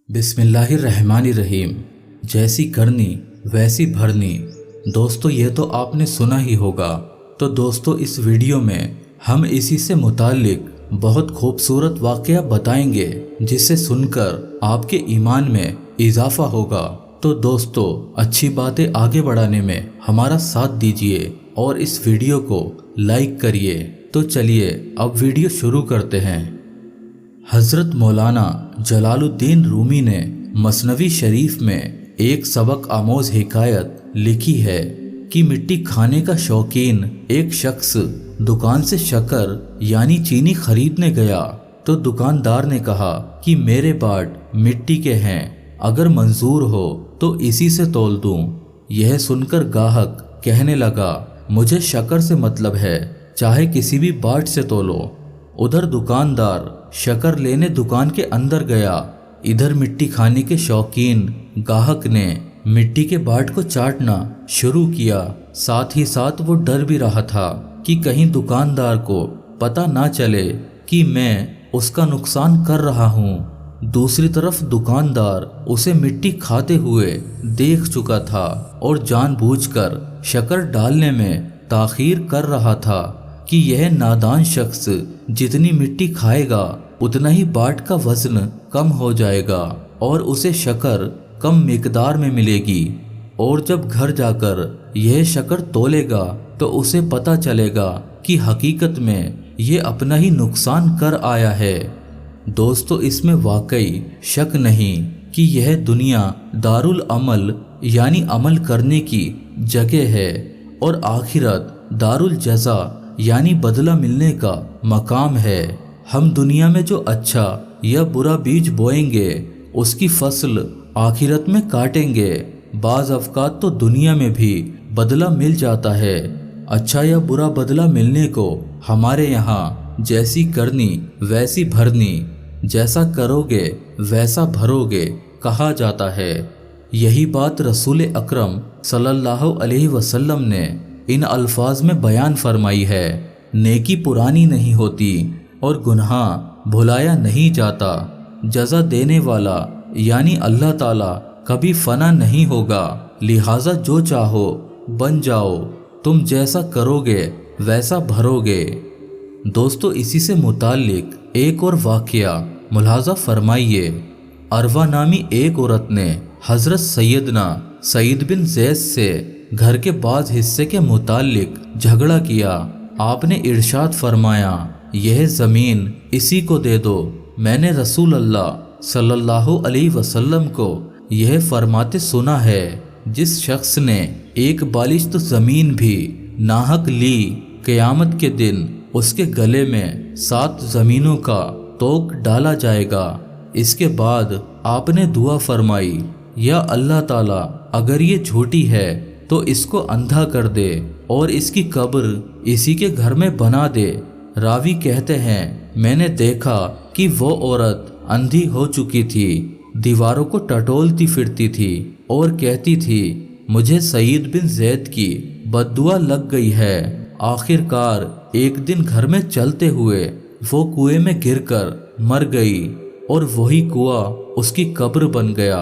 बिस्मिल्लाहिर्रहमानिर्रहीम। जैसी करनी वैसी भरनी। दोस्तों ये तो आपने सुना ही होगा। तो दोस्तों इस वीडियो में हम इसी से मुताल्लिक बहुत खूबसूरत वाक़या बताएंगे जिसे सुनकर आपके ईमान में इजाफा होगा। तो दोस्तों अच्छी बातें आगे बढ़ाने में हमारा साथ दीजिए और इस वीडियो को लाइक करिए। तो चलिए अब वीडियो शुरू करते हैं। हज़रत मौलाना जलालुद्दीन रूमी ने मसनवी शरीफ में एक सबक आमोज हिकायत लिखी है कि मिट्टी खाने का शौकीन एक शख्स दुकान से शक्कर यानी चीनी खरीदने गया तो दुकानदार ने कहा कि मेरे बाट मिट्टी के हैं, अगर मंजूर हो तो इसी से तौल दूं। यह सुनकर गाहक कहने लगा, मुझे शक्कर से मतलब है, चाहे किसी भी बाट से तौलो। उधर दुकानदार शक्कर लेने दुकान के अंदर गया। इधर मिट्टी खाने के शौकीन गाहक ने मिट्टी के बाट को चाटना शुरू किया। साथ ही साथ वो डर भी रहा था कि कहीं दुकानदार को पता ना चले कि मैं उसका नुकसान कर रहा हूँ। दूसरी तरफ दुकानदार उसे मिट्टी खाते हुए देख चुका था और जानबूझकर शक्कर डालने में ताखीर कर रहा था कि यह नादान शख्स जितनी मिट्टी खाएगा उतना ही बाट का वजन कम हो जाएगा और उसे शक्कर कम मिकदार में मिलेगी। और जब घर जाकर यह शक्कर तोलेगा तो उसे पता चलेगा कि हकीकत में ये अपना ही नुकसान कर आया है। दोस्तों इसमें वाकई शक नहीं कि यह दुनिया दारुल अमल यानी अमल करने की जगह है और आखिरत दारुल जज़ा यानी बदला मिलने का मकाम है। हम दुनिया में जो अच्छा या बुरा बीज बोएंगे उसकी फसल आखिरत में काटेंगे। बाज़ अवकात तो दुनिया में भी बदला मिल जाता है। अच्छा या बुरा बदला मिलने को हमारे यहाँ जैसी करनी वैसी भरनी, जैसा करोगे वैसा भरोगे कहा जाता है। यही बात रसूल अकरम सल्लल्लाहु अलैहि वसल्लम ने इन अल्फाज में बयान फरमाई है, नेकी पुरानी नहीं होती और गुनाह भुलाया नहीं जाता। जज़ा देने वाला यानी अल्लाह ताला कभी फना नहीं होगा, लिहाजा जो चाहो बन जाओ, तुम जैसा करोगे वैसा भरोगे। दोस्तों इसी से मुताल्लिक एक और वाक़या मुलाहाज़ा फरमाइए। अरवा नामी एक औरत ने हज़रत सैयदना सईद बिन ज़ैद से घर के बाज़ हिस्से के मुताल्लिक झगड़ा किया। आपने इरशाद फरमाया, यह ज़मीन इसी को दे दो। मैंने रसूल अल्लाह सल्लल्लाहु अलैहि वसल्लम को यह फरमाते सुना है, जिस शख्स ने एक बालिश्त ज़मीन भी नाहक ली, क़यामत के दिन उसके गले में 7 ज़मीनों का तोक डाला जाएगा। इसके बाद आपने दुआ फरमाई, या अल्लाह ताला अगर ये झूठी है तो इसको अंधा कर दे और इसकी कब्र इसी के घर में बना दे। रावी कहते हैं, मैंने देखा कि वो औरत अंधी हो चुकी थी, दीवारों को टटोलती फिरती थी और कहती थी, मुझे सईद बिन ज़ैद की बद्दुआ लग गई है। आखिरकार एक दिन घर में चलते हुए वो कुएं में गिरकर मर गई और वही कुआं उसकी कब्र बन गया।